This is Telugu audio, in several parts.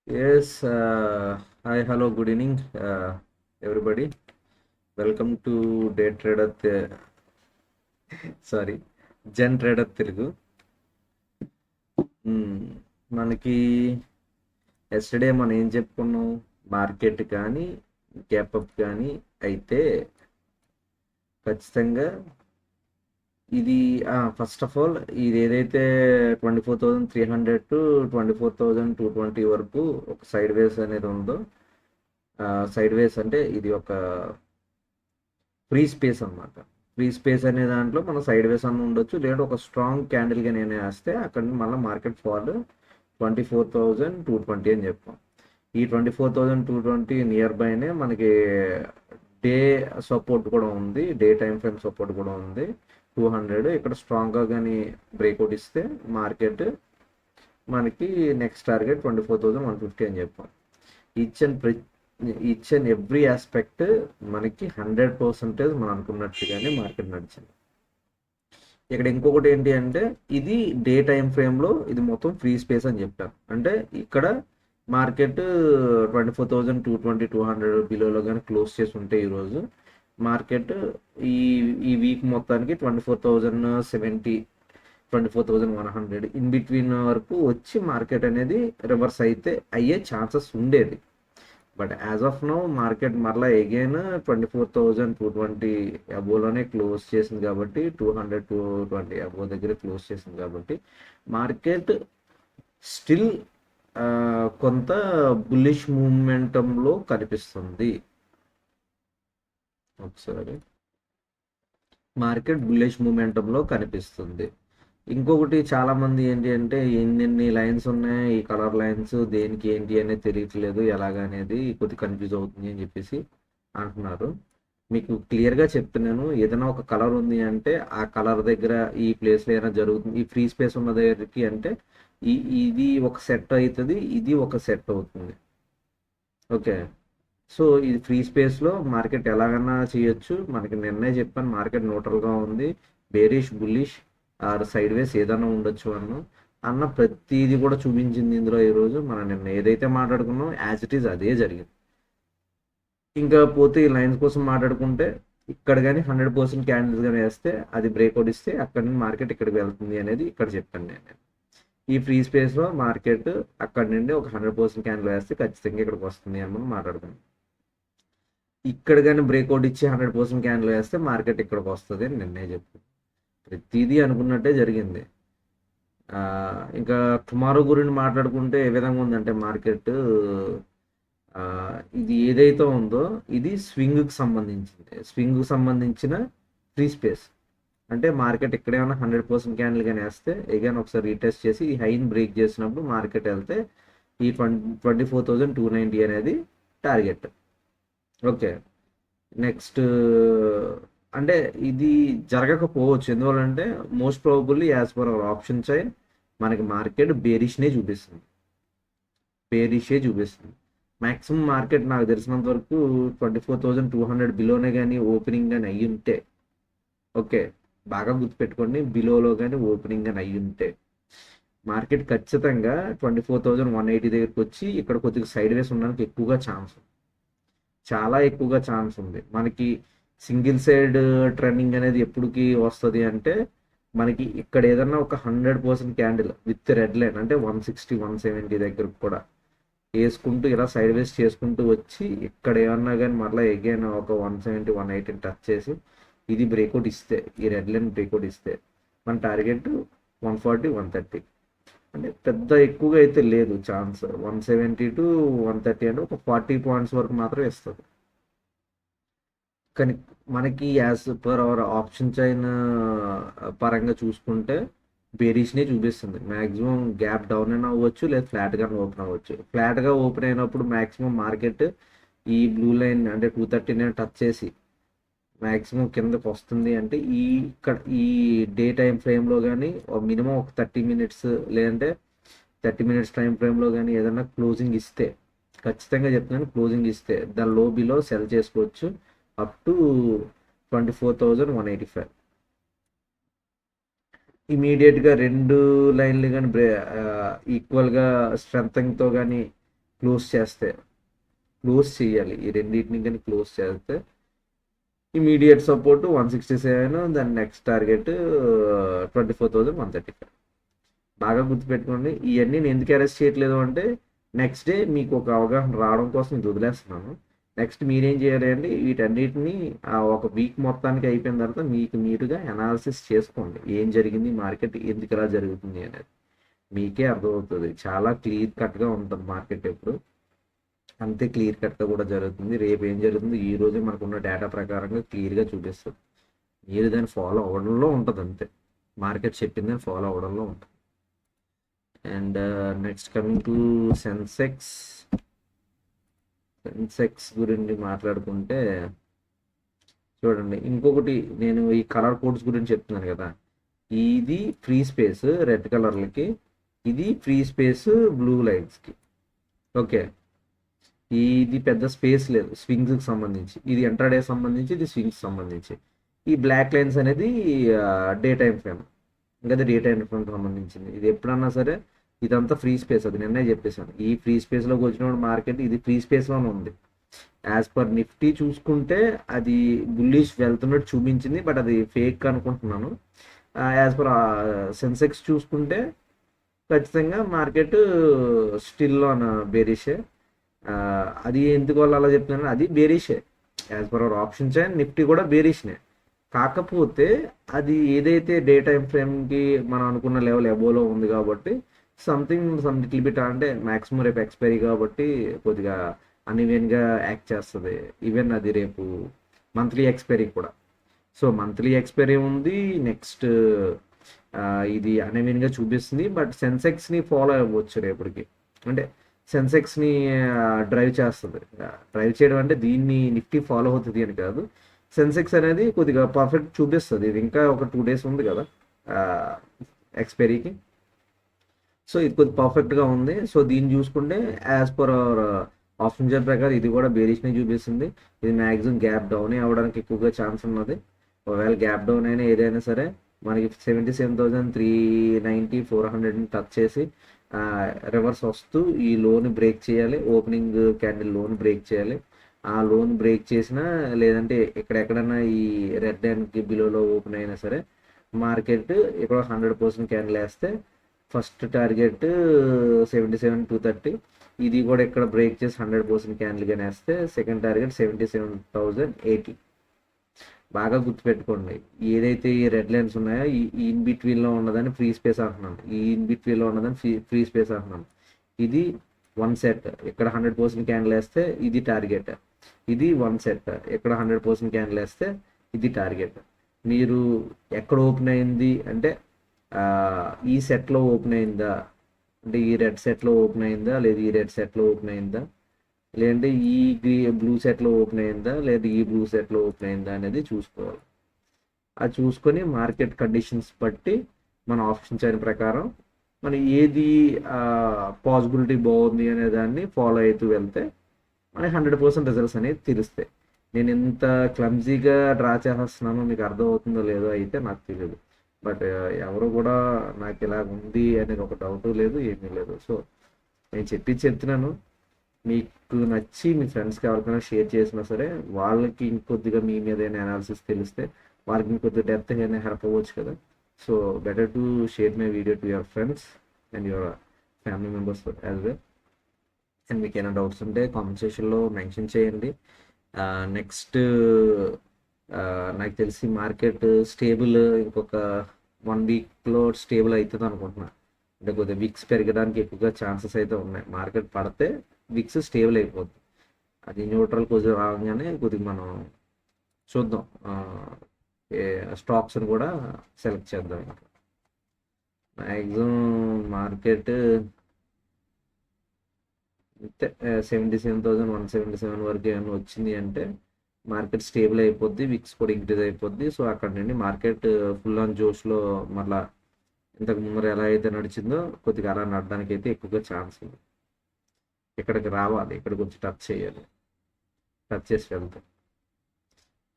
Yes, hi, hello, good evening, everybody. Welcome to Day Trader, sorry, Gen Trader Telugu. మనకి ఎస్టర్డే మనం ఏం చెప్పుకున్నాం? మార్కెట్ కానీ గ్యాప్ అప్ కానీ అయితే ఖచ్చితంగా ఇది ఫస్ట్ ఆఫ్ ఆల్ ఇది ఏదైతే 24,300 టు 24,220 వరకు ఒక సైడ్ వేస్ అనేది ఉందో, సైడ్ వేస్ అంటే ఇది ఒక ఫ్రీ స్పేస్ అన్నమాట. ఫ్రీ స్పేస్ అనే దాంట్లో మనం సైడ్ వేస్ అన్న ఉండొచ్చు, లేదంటే ఒక స్ట్రాంగ్ క్యాండిల్గా నేను వేస్తే అక్కడ మళ్ళీ మార్కెట్ ఫాల్ 24,220 అని చెప్పాం. ఈ 24,220 నియర్ బైనే మనకి డే సపోర్ట్ కూడా ఉంది, డే టైం ఫ్రేమ్ సపోర్ట్ కూడా ఉంది 200. ఇక్కడ స్ట్రాంగ్గా కానీ బ్రేక్అవుట్ ఇస్తే మార్కెట్ మనకి నెక్స్ట్ టార్గెట్ 24,150 అని చెప్పాం. Each and each and every aspect మనకి 100% మనం అనుకున్నట్టుగానే మార్కెట్ నడిచింది. ఇక్కడ ఇంకొకటి ఏంటి అంటే, ఇది డే టైం ఫ్రేమ్లో ఇది మొత్తం ఫ్రీ స్పేస్ అని చెప్పాను. అంటే ఇక్కడ మార్కెట్ 24,220 బిలోలో కానీ క్లోజ్ చేసి ఉంటే ఈరోజు మార్కెట్ ఈ ఈ వీక్ మొత్తానికి 24,070, 24,100 ఇన్ బిట్వీన్ వరకు వచ్చి మార్కెట్ అనేది రివర్స్ అయితే అయ్యే ఛాన్సెస్ ఉండేది. But as of now market మరలా అగైన్ 24,220 అబోలోనే క్లోజ్ చేసింది కాబట్టి, 200-220 అబో దగ్గర క్లోజ్ చేసింది కాబట్టి మార్కెట్ స్టిల్ కొంత బుల్లిష్ మూమెంటంలో కనిపిస్తుంది. ఒకసారి మార్కెట్ బుల్లిష్ మూమెంటంలో కనిపిస్తుంది. ఇంకొకటి చాలా మంది ఏంటి అంటే, ఎన్ని లైన్స్ ఉన్నాయి, ఈ కలర్ లైన్స్ దేనికి ఏంటి అనేది తెలియట్లేదు, ఎలాగనేది కొద్ది కన్ఫ్యూజ్ అవుతుంది అని చెప్పేసి అంటున్నారు. మీకు క్లియర్గా చెప్తున్నాను, ఏదైనా ఒక కలర్ ఉంది అంటే ఆ కలర్ దగ్గర ఈ ప్లేస్లో ఏదైనా జరుగుతుంది, ఈ ఫ్రీ స్పేస్ ఉన్న దగ్గరికి అంటే ఇది ఒక సెట్ అవుతుంది, ఇది ఒక సెట్ అవుతుంది. ఓకే, సో ఇది ఫ్రీ స్పేస్లో మార్కెట్ ఎలాగైనా చేయొచ్చు. మనకి నిన్నే చెప్పాను, మార్కెట్ న్యూట్రల్గా ఉంది, bearish bullish or sideways ఏదైనా ఉండొచ్చు అన్న ప్రతిదీ కూడా చూపించింది ఇందులో. ఈరోజు మనం నిన్న ఏదైతే మాట్లాడుకున్నాం యాజ్ ఇట్ ఈజ్ అదే జరిగింది. ఇంకా పోతే ఈ లైన్స్ కోసం మాట్లాడుకుంటే, ఇక్కడ కానీ 100% క్యాండిల్స్ కానీ వేస్తే అది బ్రేక్అవుట్ ఇస్తే అక్కడ నుండి మార్కెట్ ఇక్కడికి వెళ్తుంది అనేది ఇక్కడ చెప్పాను నేను. ఈ ఫ్రీ స్పేస్లో మార్కెట్ అక్కడ నుండి ఒక 100% క్యాండిల్ వేస్తే ఖచ్చితంగా ఇక్కడికి వస్తుంది అని మనం మాట్లాడుకున్నాం. ఇక్కడ కానీ బ్రేక్అవుట్ ఇచ్చి 100% క్యాండిల్ వేస్తే మార్కెట్ ఇక్కడికి వస్తుంది అని నిన్నే చెప్పు. ప్రతిదీ అనుకున్నట్టే జరిగింది. ఇంకా టుమారో గురించి మాట్లాడుకుంటే ఏ విధంగా ఉందంటే మార్కెట్, ఇది ఏదైతే ఉందో ఇది స్వింగ్కి సంబంధించిన ఫ్రీ స్పేస్. అంటే మార్కెట్ ఎక్కడేమైనా 100% క్యాండిల్ కానీ వేస్తే ఎగైన్ ఒకసారి రీటెస్ట్ చేసి ఈ హైని బ్రేక్ చేసినప్పుడు మార్కెట్ వెళ్తే ఈ 24,290 అనేది టార్గెట్. ఓకే, నెక్స్ట్ అంటే ఇది జరగకపోవచ్చు. ఎందువల్లంటే most probably as per our option chain మనకి మార్కెట్ బేరిష్నే చూపిస్తుంది. మ్యాక్సిమం మార్కెట్ నాకు తెలిసినంత వరకు 24,200 బిలోనే కానీ ఓపెనింగ్ కానీ అయ్యి ఉంటే, ఓకే బాగా గుర్తుపెట్టుకోండి, బిలోలో కానీ ఓపెనింగ్ కానీ అయ్యి ఉంటే మార్కెట్ ఖచ్చితంగా 24,180 దగ్గరికి వచ్చి ఇక్కడ కొద్దిగా సైడ్ వేస్ ఉండడానికి చాలా ఎక్కువగా ఛాన్స్ ఉంది. మనకి సింగిల్ సైడ్ ట్రెండింగ్ అనేది ఎప్పటికి వస్తుంది అంటే, మనకి ఇక్కడ ఏదన్నా ఒక 100% క్యాండిల్ విత్ రెడ్ లైన్ అంటే 160, 170 దగ్గరకు కూడా వేసుకుంటూ ఇలా సైడ్ వేస్ చేసుకుంటూ వచ్చి ఇక్కడ ఏమన్నా కానీ మళ్ళీ ఎగైన్ ఒక 170, 180 టచ్ చేసి ఇది బ్రేక్అవుట్ ఇస్తే, ఈ రెడ్ లైన్ బ్రేక్అవుట్ ఇస్తే మన టార్గెట్ 140, 130. అంటే పెద్ద ఎక్కువగా అయితే లేదు ఛాన్స్. 170-130 అంటే ఒక 40 పాయింట్స్ వరకు మాత్రం ఇస్తుంది. కానీ మనకి as per our option chain పరంగా చూసుకుంటే బేరిష్నే చూపిస్తుంది. మ్యాక్సిమం గ్యాప్ డౌన్ అయినా అవ్వచ్చు, లేదా ఫ్లాట్గా ఓపెన్ అవ్వచ్చు. ఫ్లాట్గా ఓపెన్ అయినప్పుడు మ్యాక్సిమం మార్కెట్ ఈ బ్లూ లైన్ అంటే 230 టచ్ చేసి మ్యాక్సిమం కిందకు వస్తుంది. అంటే ఈ డే టైం ఫ్రేమ్లో కానీ మినిమం ఒక 30 మినిట్స్ లేదంటే 30 మినిట్స్ టైం ఫ్రేమ్లో కానీ ఏదైనా క్లోజింగ్ ఇస్తే, ఖచ్చితంగా చెప్తున్నాను, క్లోజింగ్ ఇస్తే దాని లో బిలో సెల్ చేసుకోవచ్చు అప్ టు 24,185. ఇమీడియట్గా రెండు లైన్లు కానీ ఈక్వల్గా స్ట్రెంగ్తో కానీ క్లోజ్ చేయాలి. ఈ రెండింటిని కానీ క్లోజ్ చేస్తే ఇమీడియట్ సపోర్ట్ 167, దాని నెక్స్ట్ టార్గెట్ 24,135. బాగా గుర్తుపెట్టుకోండి. ఇవన్నీ నేను ఎందుకు అరెస్ట్ చేయట్లేదు అంటే నెక్స్ట్ డే మీకు ఒక అవగాహన రావడం కోసం ఇది వదిలేస్తున్నాను. నెక్స్ట్ మీరేం చేయాలి అంటే వీటన్నిటిని ఒక వీక్ మొత్తానికి అయిపోయిన తర్వాత మీకు మీరుగా అనాలిసిస్ చేసుకోండి. ఏం జరిగింది, మార్కెట్ ఎందుకు ఇలా జరుగుతుంది అనేది మీకే అర్థమవుతుంది. చాలా క్లియర్ కట్గా ఉంటుంది మార్కెట్ ఎప్పుడు. అంతే క్లియర్ కట్గా కూడా జరుగుతుంది. రేపు ఏం జరుగుతుంది ఈ రోజు మనకున్న డేటా ప్రకారంగా క్లియర్గా చూపిస్తుంది. మీరు దాన్ని ఫాలో అవ్వడంలో ఉంటుంది అంతే. మార్కెట్ చెప్పిందని ఫాలో అవ్వడంలో ఉంటుంది. And next coming to Sensex గురించి మాట్లాడుకుంటే చూడండి, ఇంకొకటి నేను ఈ కలర్ కోడ్స్ గురించి చెప్తున్నాను కదా, ఇది ఫ్రీ స్పేస్ రెడ్ కలర్లకి, ఇది ఫ్రీ స్పేస్ బ్లూ లైన్స్కి. ఓకే, ఇది పెద్ద స్పేస్ లేదు స్వింగ్స్కి సంబంధించి. ఇది ఎంట్రాడే సంబంధించి, ఇది స్వింగ్స్ సంబంధించి. ఈ బ్లాక్ లైన్స్ అనేది డే టైం ఫ్రేమ్, ఇంకా డే టైం ఫ్రేమ్ సంబంధించింది. ఇది ఎప్పుడన్నా సరే ఇదంతా ఫ్రీ స్పేస్, అది నిన్నే చెప్పేశాను. ఈ ఫ్రీ స్పేస్లోకి వచ్చిన మార్కెట్ ఇది ఫ్రీ స్పేస్లోనే ఉంది. యాజ్ పర్ నిఫ్టీ చూసుకుంటే అది బుల్లిష్ వెళ్తున్నట్టు చూపించింది, బట్ అది ఫేక్ అనుకుంటున్నాను. యాజ్ పర్ సెన్సెక్స్ చూసుకుంటే ఖచ్చితంగా మార్కెట్ స్టిల్ ఆన్ బేరిషే. అది ఎందుకు వాళ్ళు అలా చెప్తున్నాను, అది బేరిషే. As per our option chain Nifty కూడా బేరిష్నే. కాకపోతే అది ఏదైతే డే టైం ఫ్రేమ్కి మనం అనుకున్న లెవెల్ అబోలో ఉంది కాబట్టి సమ్ లిటిల్ బిట్, అంటే మ్యాక్సిమం రేపు ఎక్స్పైరీ కాబట్టి కొద్దిగా అన్ఈవెన్గా యాక్ట్ చేస్తుంది. ఈవెన్ అది రేపు మంత్లీ ఎక్స్పైరీ కూడా. సో మంత్లీ ఎక్స్పైరీ ఉంది, నెక్స్ట్ ఇది అన్ఈవెన్గా చూపిస్తుంది. బట్ సెన్సెక్స్ని ఫాలో అవ్వచ్చు రేపటికి, అంటే సెన్సెక్స్ని డ్రైవ్ చేస్తుంది. డ్రైవ్ చేయడం అంటే దీన్ని నిఫ్టీ ఫాలో అవుతుంది అని కాదు. సెన్సెక్స్ అనేది కొద్దిగా పర్ఫెక్ట్ చూపిస్తుంది. ఇది ఇంకా ఒక 2 days ఉంది కదా ఎక్స్పైరీకి. సో ఇది కొద్ది పర్ఫెక్ట్గా ఉంది. సో దీన్ని చూసుకుంటే as per our option chart ప్రకారం ఇది కూడా బేరిష్ని చూపిస్తుంది. ఇది మ్యాక్సిమం గ్యాప్ డౌన్ అవ్వడానికి ఎక్కువగా ఛాన్స్ ఉన్నది. ఒకవేళ గ్యాప్ డౌన్ అయినా ఏదైనా సరే మనకి 77,390, 400ని టచ్ చేసి రివర్స్ వస్తూ ఈ లోన్ బ్రేక్ చేయాలి. ఓపెనింగ్ క్యాండిల్ లోన్ బ్రేక్ చేయాలి. ఆ లోన్ బ్రేక్ చేసినా లేదంటే ఎక్కడెక్కడన్నా ఈ రెడ్ అండ్కి బిలోలో ఓపెన్ అయినా సరే మార్కెట్ ఇక్కడ 100% క్యాండిల్ వేస్తే ఫస్ట్ టార్గెట్ 77,230. ఇది కూడా ఇక్కడ బ్రేక్ చేసి 100% క్యాండిల్ కానీ వేస్తే సెకండ్ టార్గెట్ 77,080. బాగా గుర్తుపెట్టుకోండి, ఏదైతే ఈ రెడ్ లైన్స్ ఉన్నాయో ఈ ఇన్ బిట్వీన్లో ఉన్నదని ఫ్రీ స్పేస్ అంటున్నాను. ఈ ఇన్ బిట్వీన్లో ఉన్నదని ఫ్రీ స్పేస్ అంటున్నాను. ఇది 1 సెట్, ఇక్కడ 100% క్యాండిల్ వేస్తే ఇది టార్గెట్. ఇది 1 సెట్, ఇక్కడ 100% క్యాండిల్ వేస్తే ఇది టార్గెట్. మీరు ఎక్కడ ఓపెన్ అయింది అంటే ఈ సెట్లో ఓపెన్ అయిందా, అంటే ఈ రెడ్ సెట్లో ఓపెన్ అయిందా, లేదా ఈ రెడ్ సెట్లో ఓపెన్ అయిందా, లేదంటే ఈ బ్లూ సెట్లో ఓపెన్ అయిందా, లేదా ఈ బ్లూ సెట్లో ఓపెన్ అయిందా అనేది చూసుకోవాలి. అది చూసుకొని మార్కెట్ కండిషన్స్ బట్టి మన ఆప్షన్ చైన్ ప్రకారం మనం ఏది పాసిబిలిటీ బాగుంది అనే దాన్ని ఫాలో అవుతూ వెళ్తే మనకి 100% రిజల్ట్స్ అనేది తెలుస్తాయి. నేను ఎంత క్లమ్జీగా డ్రా చేస్తున్నానో మీకు అర్థమవుతుందో లేదో అయితే నాకు తెలియదు. బట్ ఎవరు కూడా నాకు ఇలా ఉంది అనేది ఒక డౌట్ లేదు, ఏమీ లేదు. సో నేను చెప్తున్నాను. మీకు నచ్చి మీ ఫ్రెండ్స్కి ఎవరికైనా షేర్ చేసినా సరే వాళ్ళకి ఇంకొద్దిగా మీ మీద అనాలిసిస్ తెలిస్తే వాళ్ళకి ఇంకొద్దిగా డెప్త్గా హెల్ప్ అవ్వచ్చు కదా. So better to share my video to your friends and your family members as well. And మీకు ఏమైనా డౌట్స్ ఉంటే కామెంట్ సెక్షన్లో మెన్షన్ చేయండి. నెక్స్ట్ నాకు తెలిసి మార్కెట్ స్టేబుల్ ఇంకొక 1 weekలో స్టేబుల్ అవుతుంది అనుకుంటున్నా. అంటే కొద్దిగా విక్స్ పెరగడానికి ఎక్కువగా ఛాన్సెస్ అయితే ఉన్నాయి. మార్కెట్ పడితే విక్స్ స్టేబుల్ అయిపోద్ది. అది న్యూట్రల్ కొద్దిగా రాగానే కొద్దిగా మనం చూద్దాం, స్టాక్స్ని కూడా సెలెక్ట్ చేద్దాం. మ్యాక్సిమం మార్కెట్ 77,177 వరకు ఏమైనా వచ్చింది అంటే మార్కెట్ స్టేబుల్ అయిపోద్ది, విక్స్ కూడా ఇంక్రీజ్ అయిపోద్ది. సో అక్కడ నుండి మార్కెట్ ఫుల్ ఆన్ జోష్లో మళ్ళీ ఇంతకు ముందర ఎలా అయితే నడిచిందో కొద్దిగా అలా నడడానికి అయితే ఎక్కువగా ఛాన్స్ ఉంది. ఇక్కడికి రావాలి, ఇక్కడికి వచ్చి టచ్ చేయాలి, టచ్ చేసి వెళ్తాం.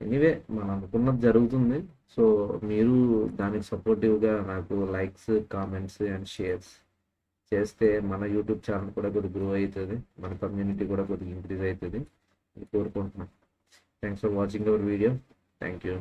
ఎనీవే మనం అనుకున్నది జరుగుతుంది. సో మీరు దానికి సపోర్టివ్గా నాకు లైక్స్, కామెంట్స్ అండ్ షేర్స్ చేస్తే మన యూట్యూబ్ ఛానల్ కూడా కొద్దిగా గ్రో అవుతుంది, మన కమ్యూనిటీ కూడా కొద్దిగా ఇంక్రీజ్ అవుతుంది అని కోరుకుంటున్నాను. Thanks for watching our video. Thank you.